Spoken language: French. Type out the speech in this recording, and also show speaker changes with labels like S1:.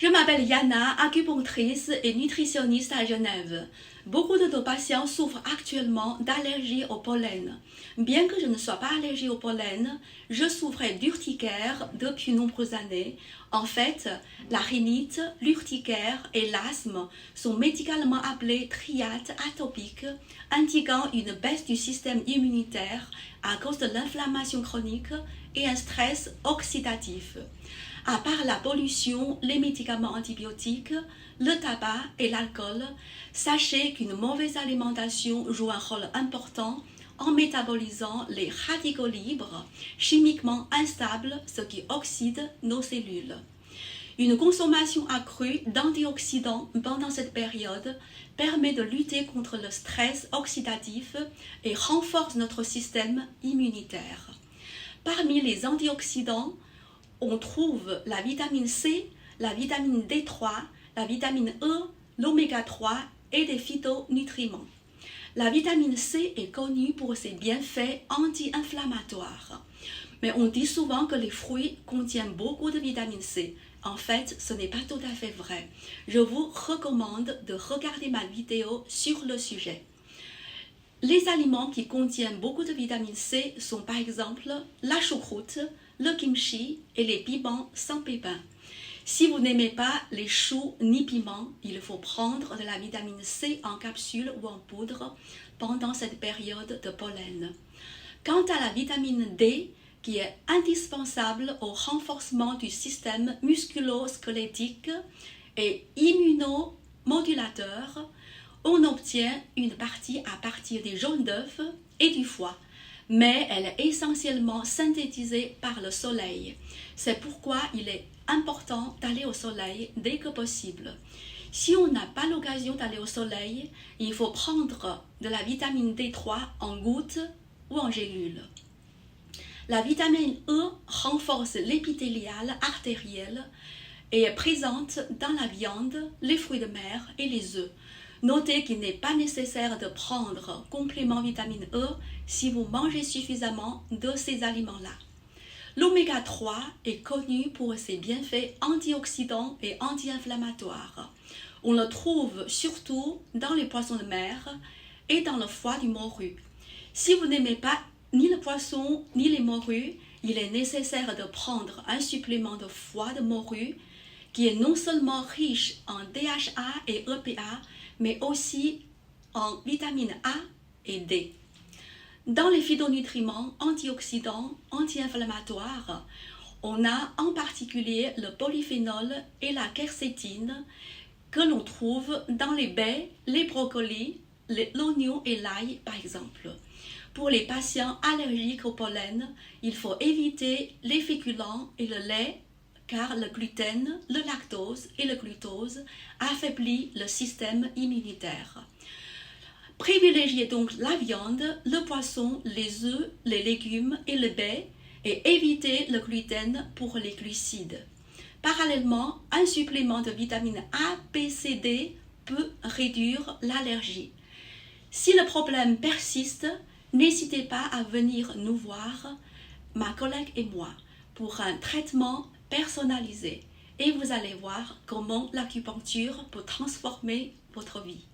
S1: Je m'appelle Yana, acupunctrice et nutritionniste à Genève. Beaucoup de nos patients souffrent actuellement d'allergie au pollen. Bien que je ne sois pas allergique au pollen, je souffrais d'urticaire depuis de nombreuses années. En fait, la rhinite, l'urticaire et l'asthme sont médicalement appelés triades atopiques, indiquant une baisse du système immunitaire à cause de l'inflammation chronique et un stress oxydatif. À part la pollution, les médicaments antibiotiques, le tabac et l'alcool, sachez qu'une mauvaise alimentation joue un rôle important en métabolisant les radicaux libres, chimiquement instables, ce qui oxyde nos cellules. Une consommation accrue d'antioxydants pendant cette période permet de lutter contre le stress oxydatif et renforce notre système immunitaire. Parmi les antioxydants, on trouve la vitamine C, la vitamine D3, la vitamine E, l'oméga 3 et des phytonutriments. La vitamine C est connue pour ses bienfaits anti-inflammatoires. Mais on dit souvent que les fruits contiennent beaucoup de vitamine C. En fait, ce n'est pas tout à fait vrai. Je vous recommande de regarder ma vidéo sur le sujet. Les aliments qui contiennent beaucoup de vitamine C sont par exemple la choucroute, le kimchi et les piments sans pépins. Si vous n'aimez pas les choux ni piments, il faut prendre de la vitamine C en capsule ou en poudre pendant cette période de pollen. Quant à la vitamine D, qui est indispensable au renforcement du système musculo-squelettique et immunomodulateur, on obtient une partie à partir des jaunes d'œufs et du foie, mais elle est essentiellement synthétisée par le soleil. C'est pourquoi il est important d'aller au soleil dès que possible. Si on n'a pas l'occasion d'aller au soleil, il faut prendre de la vitamine D3 en gouttes ou en gélules. La vitamine E renforce l'épithélial artériel et est présente dans la viande, les fruits de mer et les œufs. Notez qu'il n'est pas nécessaire de prendre complément vitamine E si vous mangez suffisamment de ces aliments-là. L'oméga 3 est connu pour ses bienfaits antioxydants et anti-inflammatoires. On le trouve surtout dans les poissons de mer et dans le foie du morue. Si vous n'aimez pas ni le poisson ni les morues, il est nécessaire de prendre un supplément de foie de morue qui est non seulement riche en DHA et EPA, mais aussi en vitamine A et D. Dans les phytonutriments antioxydants, anti-inflammatoires, on a en particulier le polyphénol et la quercétine que l'on trouve dans les baies, les brocolis, l'oignon et l'ail par exemple. Pour les patients allergiques au pollen, il faut éviter les féculents et le lait car le gluten, le lactose et le glucose affaiblissent le système immunitaire. Privilégiez donc la viande, le poisson, les œufs, les légumes et le baies et évitez le gluten pour les glucides. Parallèlement, un supplément de vitamine A, B, C, D peut réduire l'allergie. Si le problème persiste, n'hésitez pas à venir nous voir, ma collègue et moi, pour un traitement personnalisé. Et vous allez voir comment l'acupuncture peut transformer votre vie.